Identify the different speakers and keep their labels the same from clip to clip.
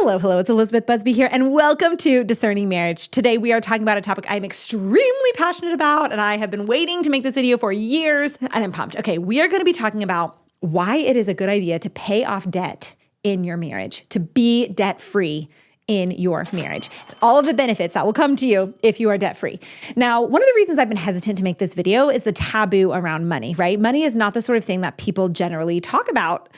Speaker 1: Hello, it's Elizabeth Busby here, and welcome to Discerning Marriage. Today we are talking about a topic I'm extremely passionate about, and I have been waiting to make this video for years, and I'm pumped. Okay, we are going to be talking about why it is a good idea to pay off debt in your marriage, to be debt-free in your marriage, and all of the benefits that will come to you if you are debt-free. Now, one of the reasons I've been hesitant to make this video is the taboo around money, right? Money is not the sort of thing that people generally talk about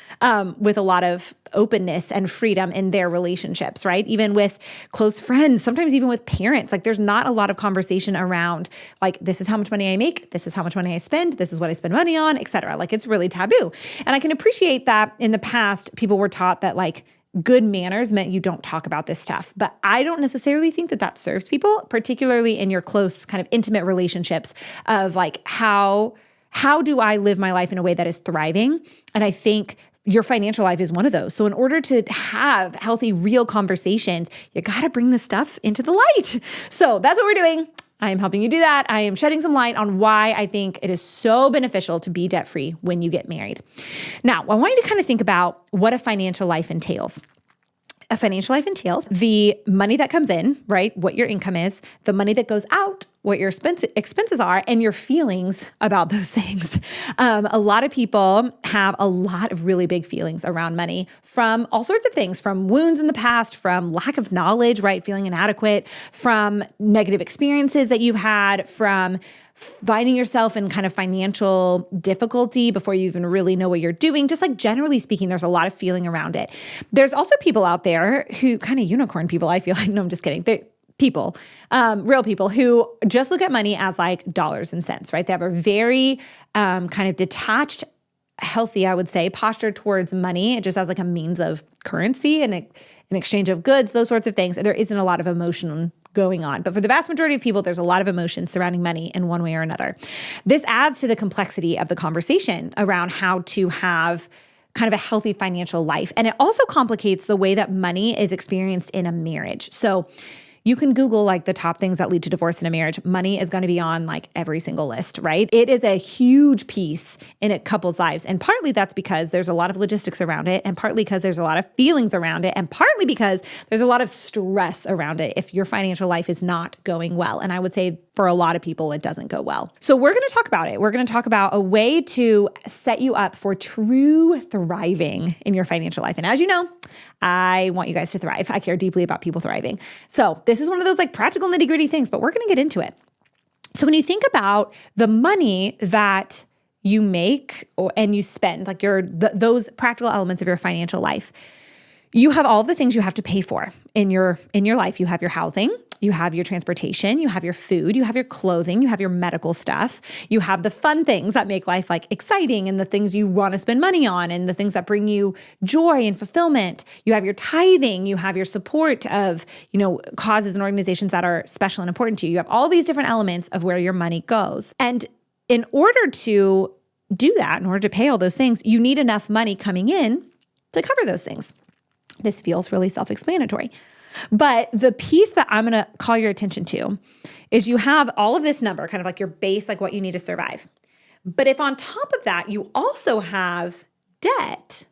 Speaker 1: with a lot of openness and freedom in their relationships, right? Even with close friends, sometimes even with parents, like there's not a lot of conversation around like, this is how much money I make, this is how much money I spend, this is what I spend money on, etc. Like it's really taboo. And I can appreciate that in the past, people were taught that like good manners meant you don't talk about this stuff. But I don't necessarily think that that serves people, particularly in your close kind of intimate relationships of like, how do I live my life in a way that is thriving? And I think your financial life is one of those. So in order to have healthy, real conversations, you got to bring this stuff into the light. So that's what we're doing. I am helping you do that. I am shedding some light on why I think it is so beneficial to be debt-free when you get married. Now, I want you to kind of think about what a financial life entails. A financial life entails the money that comes in, right? What your income is, the money that goes out, what your expenses are, and your feelings about those things. A lot of people have a lot of really big feelings around money from all sorts of things, from wounds in the past, from lack of knowledge, right? Feeling inadequate, from negative experiences that you've had, from finding yourself in kind of financial difficulty before you even really know what you're doing. Just like generally speaking, there's a lot of feeling around it. There's also people out there who kind of unicorn people, I feel like, no, I'm just kidding. People, real people who just look at money as like dollars and cents, right? They have a very kind of detached, healthy, I would say, posture towards money, just as like a means of currency and an exchange of goods, those sorts of things. There isn't a lot of emotion going on. But for the vast majority of people, there's a lot of emotion surrounding money in one way or another. This adds to the complexity of the conversation around how to have kind of a healthy financial life. And it also complicates the way that money is experienced in a marriage. So you can Google like the top things that lead to divorce in a marriage. Money is going to be on like every single list, right? It is a huge piece in a couple's lives. And partly that's because there's a lot of logistics around it, and partly because there's a lot of feelings around it, and partly because there's a lot of stress around it if your financial life is not going well. And I would say for a lot of people, it doesn't go well. So we're going to talk about it. We're going to talk about a way to set you up for true thriving in your financial life. And as you know, I want you guys to thrive. I care deeply about people thriving. So this is one of those like practical nitty-gritty things, but we're going to get into it. So when you think about the money that you make and you spend, like those practical elements of your financial life, you have all the things you have to pay for in your life. You have your housing, you have your transportation, you have your food, you have your clothing, you have your medical stuff, you have the fun things that make life like exciting and the things you want to spend money on and the things that bring you joy and fulfillment. You have your tithing, you have your support of, causes and organizations that are special and important to you. You have all these different elements of where your money goes. And in order to do that, in order to pay all those things, you need enough money coming in to cover those things. This feels really self-explanatory. But the piece that I'm going to call your attention to is you have all of this number, kind of like your base, like what you need to survive. But if on top of that, you also have debt,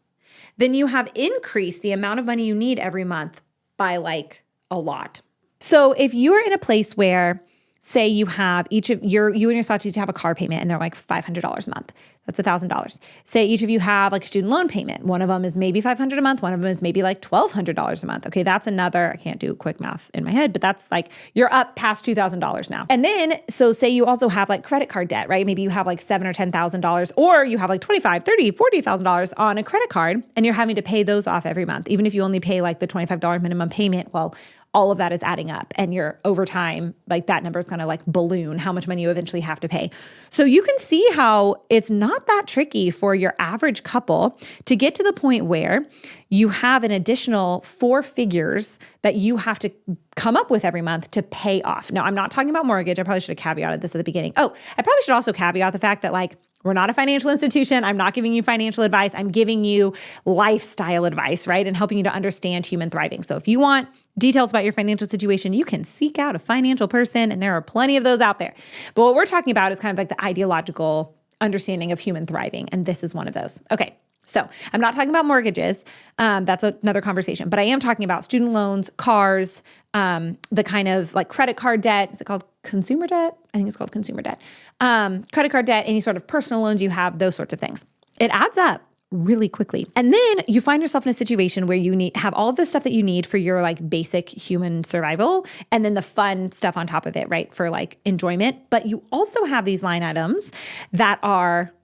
Speaker 1: then you have increased the amount of money you need every month by like a lot. So if you're in a place where, say you have you and your spouse each have a car payment and they're like $500 a month. That's $1,000. Say each of you have like a student loan payment. One of them is maybe $500 a month. One of them is maybe like $1,200 a month. Okay, that's another, I can't do quick math in my head, but that's like, you're up past $2,000 now. And then, so say you also have like credit card debt, right? Maybe you have like $7,000 or $10,000, or you have like $25,000, $30,000, $40,000 on a credit card and you're having to pay those off every month. Even if you only pay like the $25 minimum payment, well, all of that is adding up, and you're over time, like that number is going to like balloon how much money you eventually have to pay. So you can see how it's not that tricky for your average couple to get to the point where you have an additional 4 figures that you have to come up with every month to pay off. Now, I'm not talking about mortgage. I probably should have caveated this at the beginning. Oh, I probably should also caveat the fact that like, we're not a financial institution. I'm not giving you financial advice. I'm giving you lifestyle advice, right? And helping you to understand human thriving. So if you want details about your financial situation, you can seek out a financial person, and there are plenty of those out there. But what we're talking about is kind of like the ideological understanding of human thriving, and this is one of those. Okay, So I'm not talking about mortgages. That's another conversation. But I am talking about student loans, cars, the kind of like credit card debt. Is it called consumer debt? I think it's called consumer debt. Credit card debt, any sort of personal loans you have, those sorts of things. It adds up really quickly. And then you find yourself in a situation where you have all of the stuff that you need for your like basic human survival, and then the fun stuff on top of it, right? For like enjoyment. But you also have these line items that are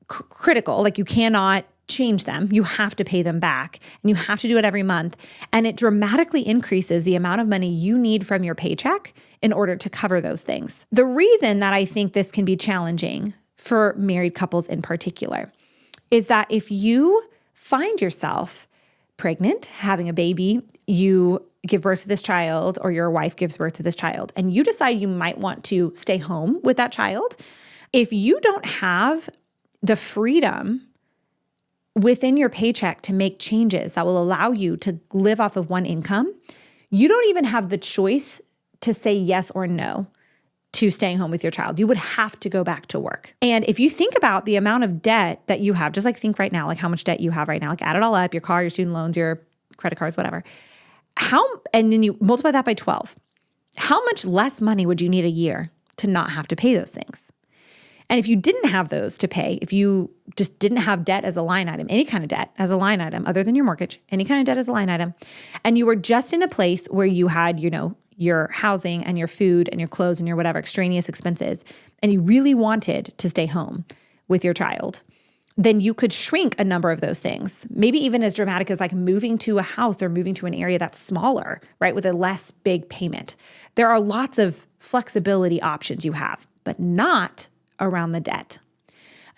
Speaker 1: critical. Like you cannot change them. You have to pay them back, and you have to do it every month. And it dramatically increases the amount of money you need from your paycheck in order to cover those things. The reason that I think this can be challenging for married couples in particular is that if you find yourself pregnant, having a baby, you give birth to this child, or your wife gives birth to this child, and you decide you might want to stay home with that child, if you don't have the freedom within your paycheck to make changes that will allow you to live off of one income, you don't even have the choice to say yes or no to staying home with your child. You would have to go back to work. And if you think about the amount of debt that you have, just like think right now, like how much debt you have right now, like add it all up, your car, your student loans, your credit cards, whatever. And then you multiply that by 12. How much less money would you need a year to not have to pay those things? And if you didn't have those to pay, if you just didn't have debt as a line item, any kind of debt as a line item other than your mortgage, any kind of debt as a line item, and you were just in a place where you had, your housing and your food and your clothes and your whatever extraneous expenses, and you really wanted to stay home with your child, then you could shrink a number of those things. Maybe even as dramatic as like moving to a house or moving to an area that's smaller, right? With a less big payment. There are lots of flexibility options you have, but not around the debt.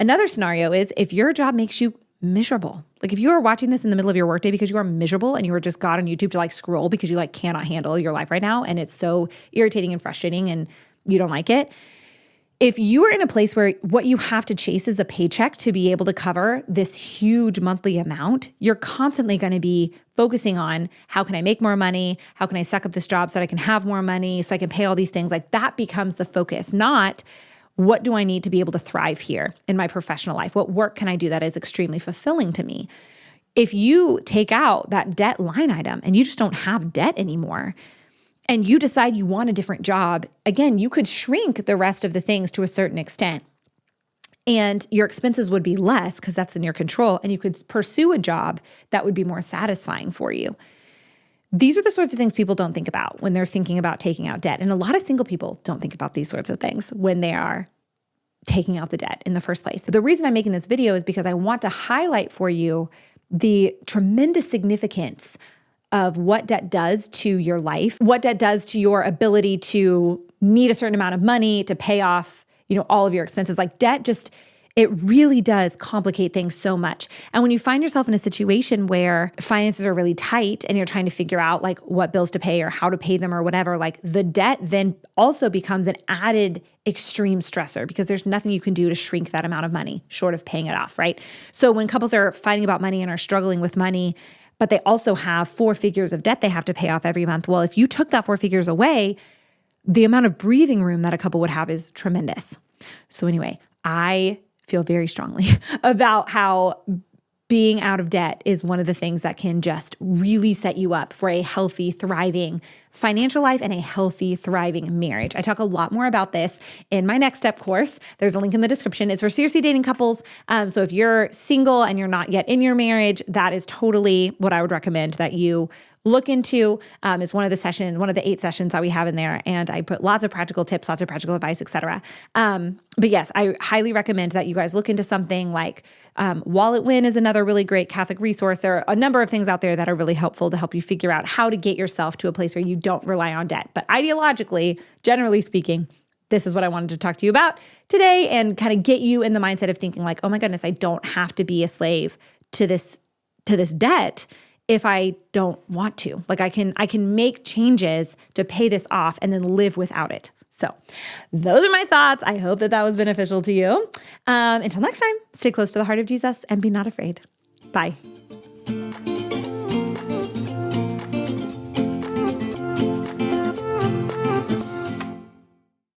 Speaker 1: Another scenario is if your job makes you miserable. Like if you are watching this in the middle of your workday because you are miserable and you were just got on YouTube to like scroll because you like cannot handle your life right now and it's so irritating and frustrating and you don't like it. If you are in a place where what you have to chase is a paycheck to be able to cover this huge monthly amount, you're constantly going to be focusing on how can I make more money? How can I suck up this job so that I can have more money so I can pay all these things? Like that becomes the focus, not what do I need to be able to thrive here in my professional life? What work can I do that is extremely fulfilling to me? If you take out that debt line item and you just don't have debt anymore, and you decide you want a different job, again, you could shrink the rest of the things to a certain extent. And your expenses would be less because that's in your control. And you could pursue a job that would be more satisfying for you. These are the sorts of things people don't think about when they're thinking about taking out debt. And a lot of single people don't think about these sorts of things when they are taking out the debt in the first place. The reason I'm making this video is because I want to highlight for you the tremendous significance of what debt does to your life, what debt does to your ability to need a certain amount of money to pay off, all of your expenses. Like debt just, it really does complicate things so much. And when you find yourself in a situation where finances are really tight and you're trying to figure out like what bills to pay or how to pay them or whatever, like the debt then also becomes an added extreme stressor because there's nothing you can do to shrink that amount of money short of paying it off, right? So when couples are fighting about money and are struggling with money, but they also have 4 figures of debt they have to pay off every month. Well, if you took that 4 figures away, the amount of breathing room that a couple would have is tremendous. So anyway, I feel very strongly about how being out of debt is one of the things that can just really set you up for a healthy, thriving financial life and a healthy, thriving marriage. I talk a lot more about this in my Next Step course. There's a link in the description. It's for seriously dating couples. So if you're single and you're not yet in your marriage, that is totally what I would recommend that you look into. It's one of the 8 sessions that we have in there. And I put lots of practical tips, lots of practical advice, etc. But yes, I highly recommend that you guys look into something like Wallet Win is another really great Catholic resource. There are a number of things out there that are really helpful to help you figure out how to get yourself to a place where you don't rely on debt. But ideologically, generally speaking, this is what I wanted to talk to you about today and kind of get you in the mindset of thinking like, oh my goodness, I don't have to be a slave to this debt if I don't want to. Like I can make changes to pay this off and then live without it. So those are my thoughts. I hope that was beneficial to you. Until next time, stay close to the heart of Jesus and be not afraid. Bye.